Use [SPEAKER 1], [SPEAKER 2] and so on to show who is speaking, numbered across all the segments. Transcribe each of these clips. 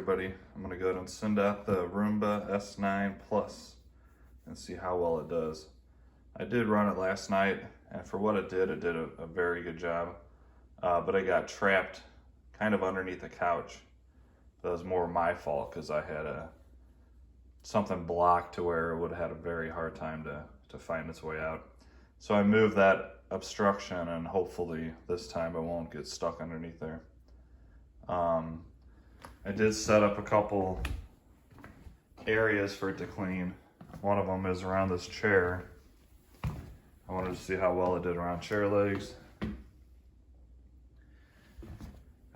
[SPEAKER 1] everybody. I'm gonna go ahead and send out the Roomba S9 Plus and see how well it does. I did run it last night, and for what it did a very good job. But it got trapped kind of underneath the couch. That was more my fault because I had something blocked to where it would have had a very hard time to find its way out. So I moved that obstruction, and hopefully this time it won't get stuck underneath there. I did set up a couple areas for it to clean. One of them is around this chair. I wanted to see how well it did around chair legs.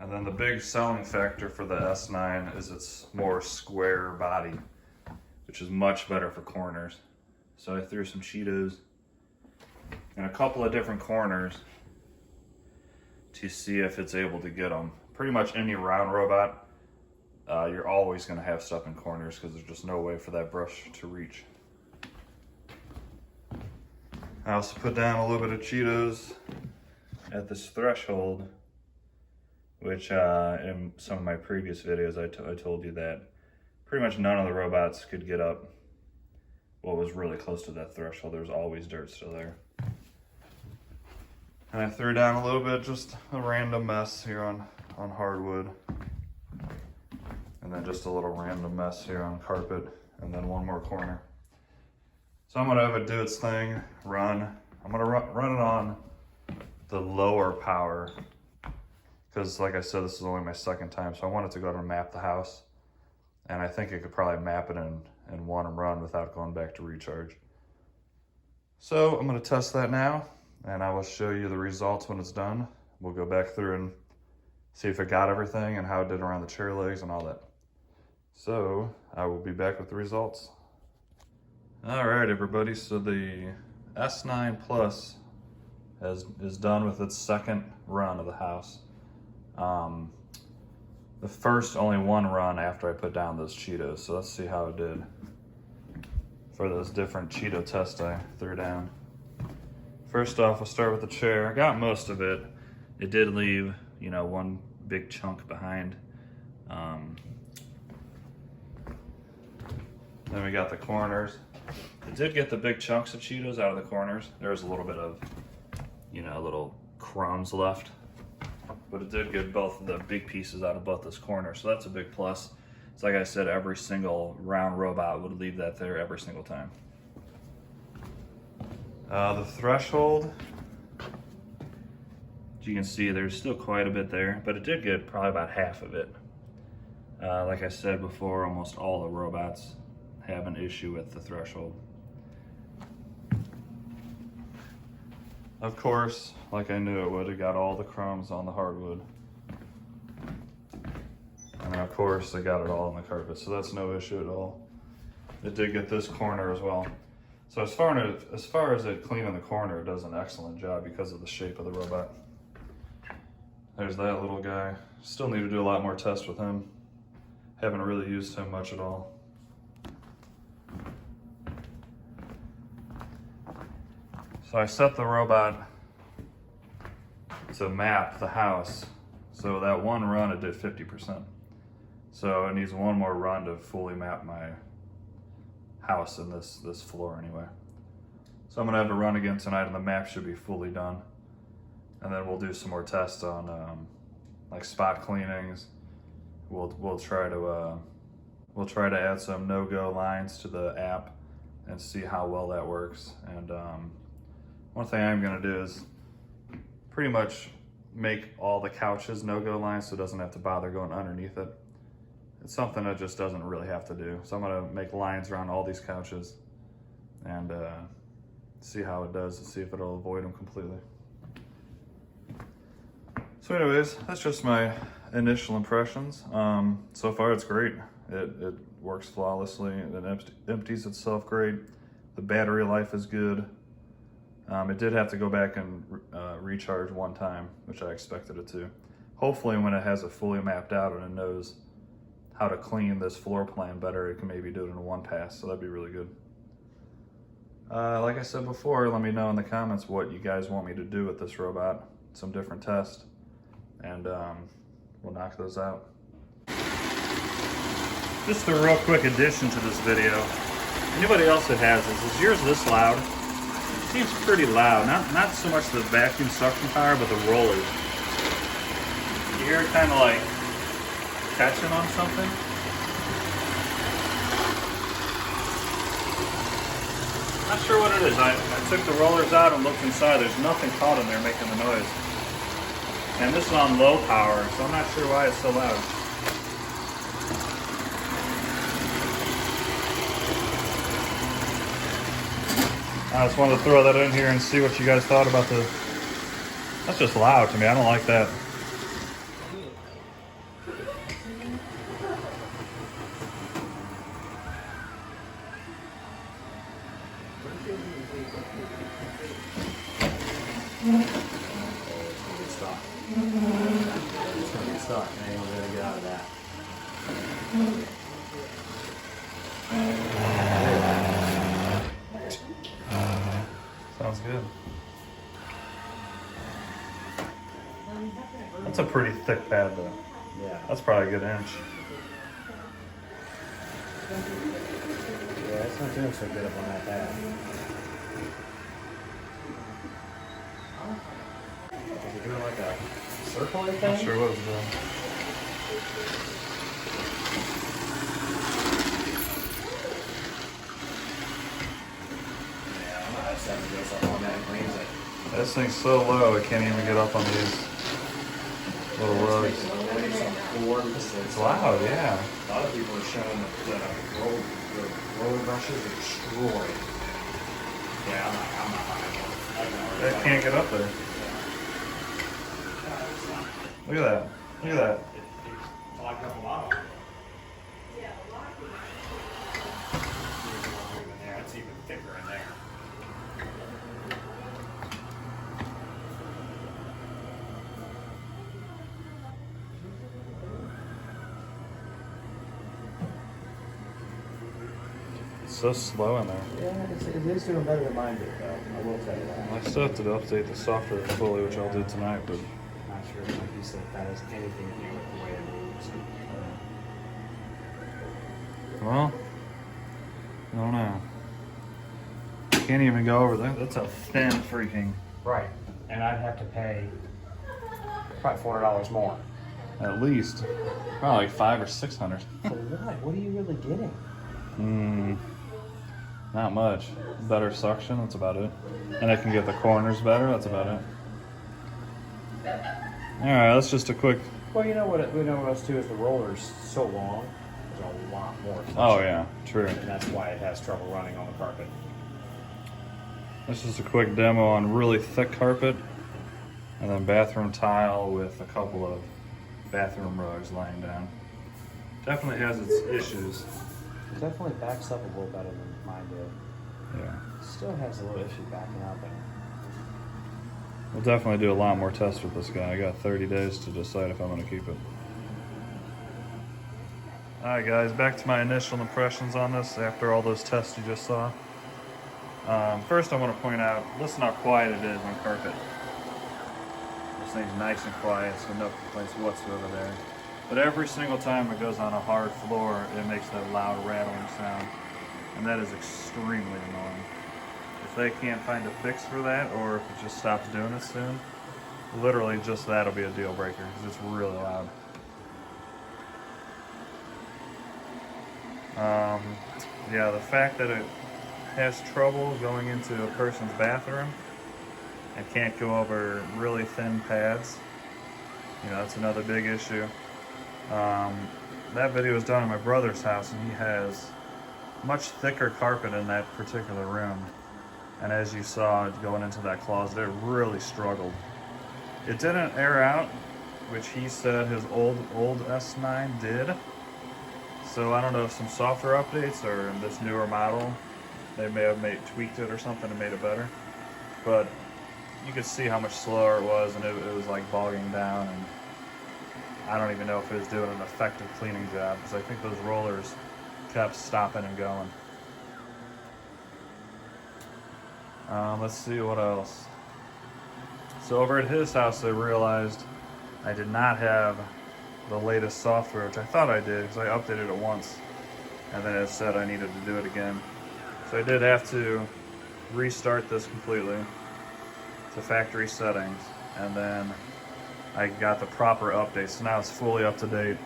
[SPEAKER 1] And then the big selling factor for the S9 is its more square body, which is much better for corners. So I threw some Cheetos in a couple of different corners to see if it's able to get them. Pretty much any round robot, you're always going to have stuff in corners because there's just no way for that brush to reach. I also put down a little bit of Cheetos at this threshold, which in some of my previous videos I told you that pretty much none of the robots could get up what was really close to that threshold. There was always dirt still there. And I threw down a little bit, just a random mess here on hardwood. And then just a little random mess here on carpet, and then one more corner. So I'm gonna have it do its thing, run. I'm gonna run it on the lower power, because like I said, this is only my second time, so I wanted to go ahead and map the house. And I think it could probably map it in one run without going back to recharge. So I'm gonna test that now, and I will show you the results when it's done. We'll go back through and see if it got everything and how it did around the chair legs and all that. So I will be back with the results. All right, everybody, so the S9 Plus is done with its second run of the house. The first only one run after I put down those Cheetos, so let's see how it did for those different Cheeto tests I threw down. First off, I'll start with the chair. I got most of it. It did leave, one big chunk behind. Then we got the corners. It did get the big chunks of Cheetos out of the corners. There was a little bit of, little crumbs left. But it did get both of the big pieces out of both those corners, so that's a big plus. It's like I said, every single round robot would leave that there every single time. The threshold, as you can see, there's still quite a bit there, but it did get probably about half of it. Like I said before, almost all the robots have an issue with the threshold. Of course, like I knew it would, it got all the crumbs on the hardwood. And then of course, it got it all on the carpet, so that's no issue at all. It did get this corner as well. So as far as it cleaning the corner, it does an excellent job because of the shape of the robot. There's that little guy. Still need to do a lot more tests with him. Haven't really used him much at all. So I set the robot to map the house. So that one run it did 50%. So it needs one more run to fully map my house in this floor anyway. So I'm gonna have a run again tonight, and the map should be fully done. And then we'll do some more tests on like spot cleanings. We'll try to add some no-go lines to the app and see how well that works. And one thing I'm gonna do is pretty much make all the couches no-go lines so it doesn't have to bother going underneath it. It's something that just doesn't really have to do. So I'm gonna make lines around all these couches and see how it does and see if it'll avoid them completely. So anyways, that's just my initial impressions. So far it's great. It works flawlessly. It empties itself great. The battery life is good. It did have to go back and recharge one time, which I expected it to. Hopefully when it has it fully mapped out and it knows how to clean this floor plan better, it can maybe do it in one pass, so that'd be really good. Like I said before, let me know in the comments what you guys want me to do with this robot, some different tests, and we'll knock those out. Just a real quick addition to this video. Anybody else that has this, is yours this loud? It seems pretty loud. Not so much the vacuum suction power, but the rollers. You hear it kind of like catching on something? Not sure what it is. I took the rollers out and looked inside. There's nothing caught in there making the noise. And this is on low power, so I'm not sure why it's so loud. I just wanted to throw that in here and see what you guys thought about the... That's just loud to me. I don't like that.
[SPEAKER 2] Stuck, and then we're gonna get out of that.
[SPEAKER 1] Sounds good. That's a pretty thick pad though.
[SPEAKER 2] Yeah.
[SPEAKER 1] That's probably a good inch.
[SPEAKER 2] Yeah, it's not doing so good up on that pad. Is it doing like a circular thing?
[SPEAKER 1] Not sure what it's doing.
[SPEAKER 2] Yeah, I'm not upset to go something on that and cleans it.
[SPEAKER 1] This thing's so low it can't even get up on these little rugs. It's loud, yeah.
[SPEAKER 2] A lot of people are showing that the roller brushes are destroyed. Yeah, I'm not buying one.
[SPEAKER 1] It can't get up there. Look at that. Look at that.
[SPEAKER 2] It's locked up a lot. It's even thicker in there.
[SPEAKER 1] It's so slow in there.
[SPEAKER 2] Yeah, it is doing better than mine did, though. I will tell you that.
[SPEAKER 1] I still have to update the software fully, which I'll do tonight, but
[SPEAKER 2] Not sure, like you said, if that has anything to do with the way it moves.
[SPEAKER 1] well, I don't know. Can't even go over there. That's a thin freaking,
[SPEAKER 2] Right. And I'd have to pay probably $400 more.
[SPEAKER 1] at least, probably like 500 or 600.
[SPEAKER 2] For what? What are you really getting?
[SPEAKER 1] Not much. Better suction, that's about it. And I can get the corners better, that's about it. Alright, that's just a quick...
[SPEAKER 2] Well, you know what else too is the roller's so long, there's a lot more tension.
[SPEAKER 1] Oh yeah, true.
[SPEAKER 2] And that's why it has trouble running on the carpet.
[SPEAKER 1] This is a quick demo on really thick carpet. And then bathroom tile with a couple of bathroom rugs laying down. Definitely has its issues.
[SPEAKER 2] It definitely backs up a little better than mine did.
[SPEAKER 1] Yeah.
[SPEAKER 2] Still has a little issue backing up.
[SPEAKER 1] We'll definitely do a lot more tests with this guy. I got 30 days to decide if I'm going to keep it. Alright guys, back to my initial impressions on this after all those tests you just saw. First I want to point out, listen how quiet it is on carpet. This thing's nice and quiet, so no complaints whatsoever there. But every single time it goes on a hard floor, it makes that loud rattling sound. And that is extremely annoying. If they can't find a fix for that, or if it just stops doing it soon, literally just that'll be a deal breaker, because it's really loud. Yeah, the fact that it has trouble going into a person's bathroom and can't go over really thin pads, you know, that's another big issue. That video was done in my brother's house, and he has much thicker carpet in that particular room. And as you saw going into that closet, it really struggled. It didn't air out, which he said his old S9 did. So I don't know if some software updates or this newer model, they may have tweaked it or something and made it better. But you could see how much slower it was, and it was like bogging down, and I don't even know if it was doing an effective cleaning job, because I think those rollers kept stopping and going. Let's see what else. So over at his house, I realized I did not have the latest software, which I thought I did because I updated it once. and then it said I needed to do it again. So I did have to restart this completely to factory settings, and then I got the proper update. So now it's fully up to date,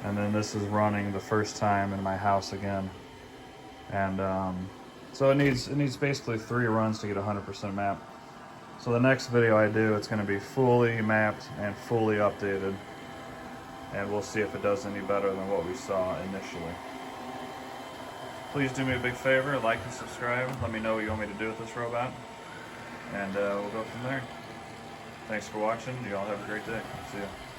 [SPEAKER 1] and then this is running the first time in my house again. And so it needs basically 3 runs to get 100% map. So the next video I do, it's going to be fully mapped and fully updated, and we'll see if it does any better than what we saw initially. Please do me a big favor, like and subscribe. Let me know what you want me to do with this robot, and we'll go from there. Thanks for watching. You all have a great day. See ya.